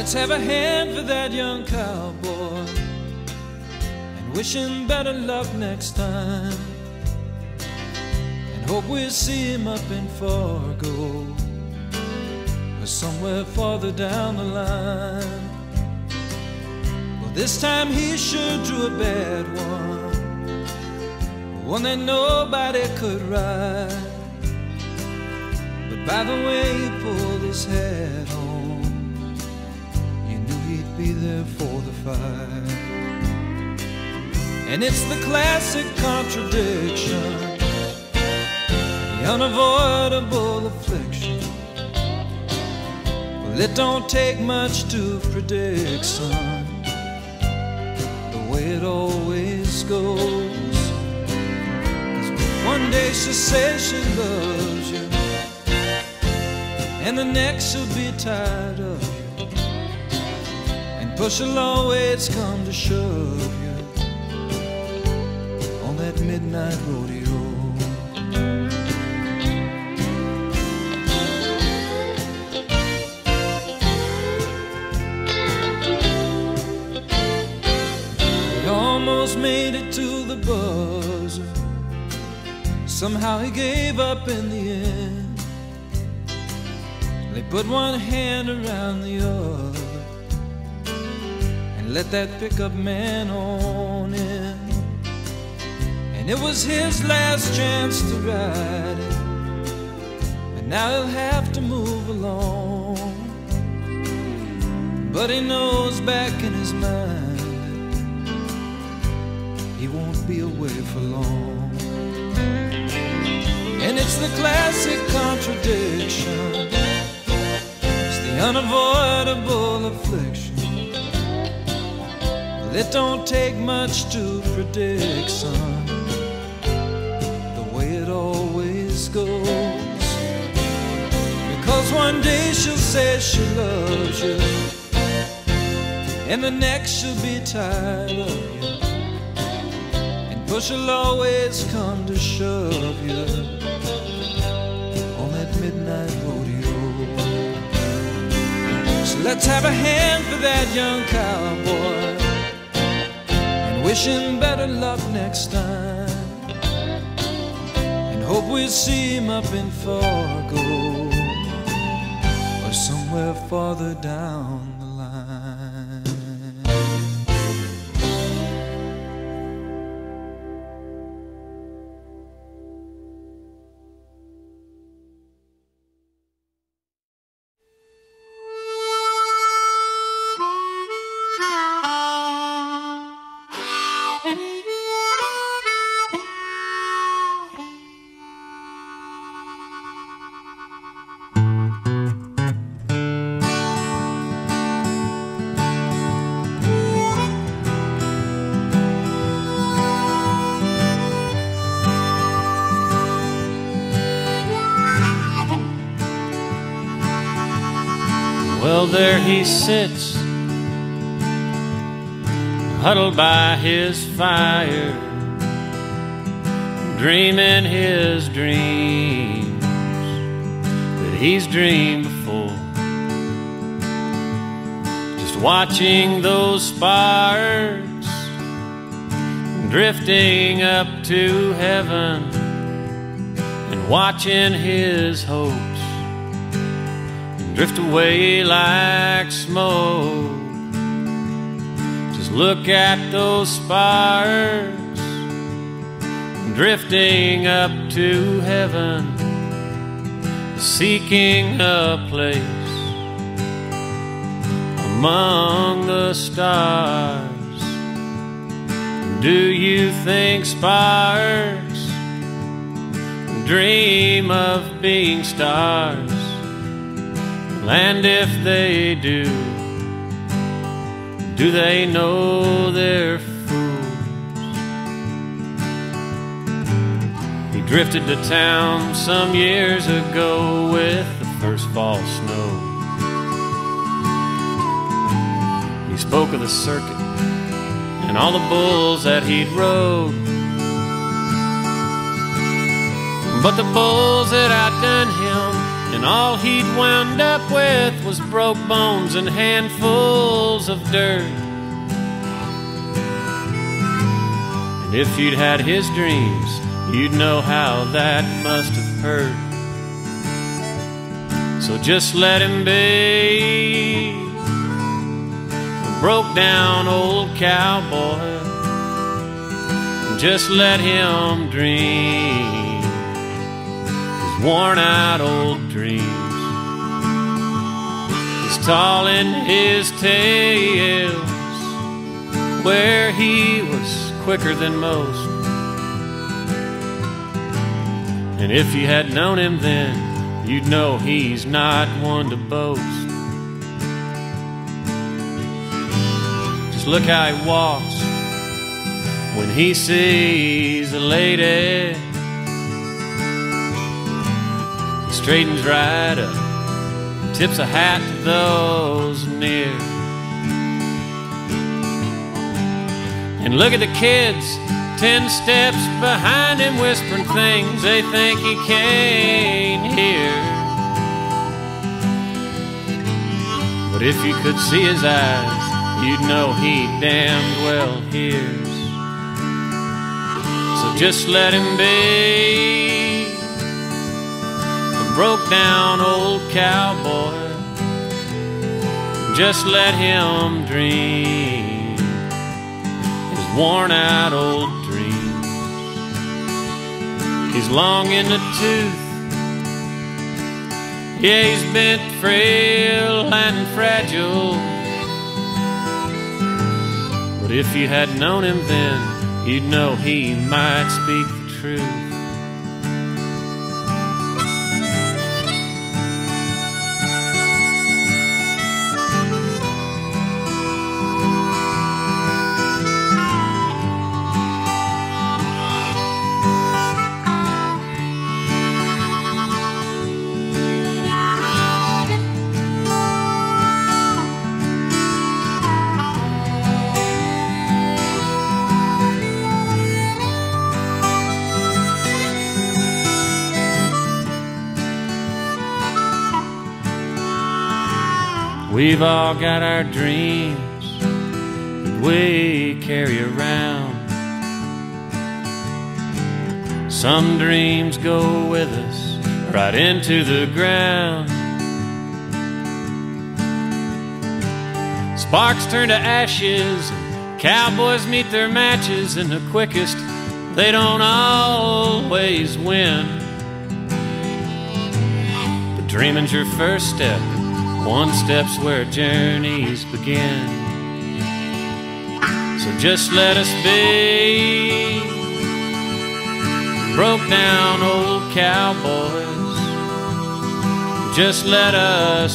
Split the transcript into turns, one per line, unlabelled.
Let's have a hand for that young cowboy and wish him better luck next time, and hope we'll see him up in Fargo or somewhere farther down the line. Well, this time he sure drew a bad one that nobody could ride. But by the way he pulled his hat on, you knew he'd be there for the fight. And it's the classic contradiction, the unavoidable affliction. Well, it don't take much to predict, son, the way it always goes. 'Cause one day she'll say she loves you, and the next she'll be tired of you, and push will always come to shove you on that midnight rodeo. He almost made it to the buzzer. Somehow he gave up in the end. They put one hand around the other and let that pickup man on in. And it was his last chance to ride it, and now he'll have to move along. But he knows back in his mind he won't be away for long. And it's the classic contradiction, unavoidable affliction. Well, it don't take much to predict, son, the way it always goes. Because one day she'll say she loves you, and the next she'll be tired of you, and push will always come to shove you on that midnight rodeo. So let's have a hand for that young cowboy and wish him better luck next time, and hope we'll see him up in Fargo or somewhere farther down the line.
Well, there he sits, huddled by his fire, dreaming his dreams that he's dreamed before. Just watching those sparks drifting up to heaven, and watching his hopes drift away like smoke. Just look at those sparks drifting up to heaven, seeking a place among the stars. Do you think sparks dream of being stars? And if they do they know they're fools? He drifted to town some years ago with the first fall snow. He spoke of the circuit and all the bulls that he'd rode, but the bulls that outdone him and all he'd wound up with was broke bones and handfuls of dirt. And if you'd had his dreams, you'd know how that must have hurt. So just let him be a broke down old cowboy. Just let him dream his worn out old dreams. He's tall in his tales, where he was quicker than most. And if you had known him then, you'd know he's not one to boast. Just look how he walks when he sees a lady. He straightens right up, tips a hat to those near. And look at the kids 10 steps behind him, whispering things they think he can't hear. But if you could see his eyes, you'd know he damned well hears. So just let him be a broke down old cowboy. Just let him dream his worn out old dreams. He's long in the tooth, yeah, he's bent, frail and fragile. But if you had known him then, you'd know he might speak the truth. We've all got our dreams that we carry around. Some dreams go with us right into the ground. Sparks turn to ashes, and cowboys meet their matches, and the quickest, they don't always win. But dreaming's your first step. One step's where journeys begin. So just let us be broke down old cowboys. Just let us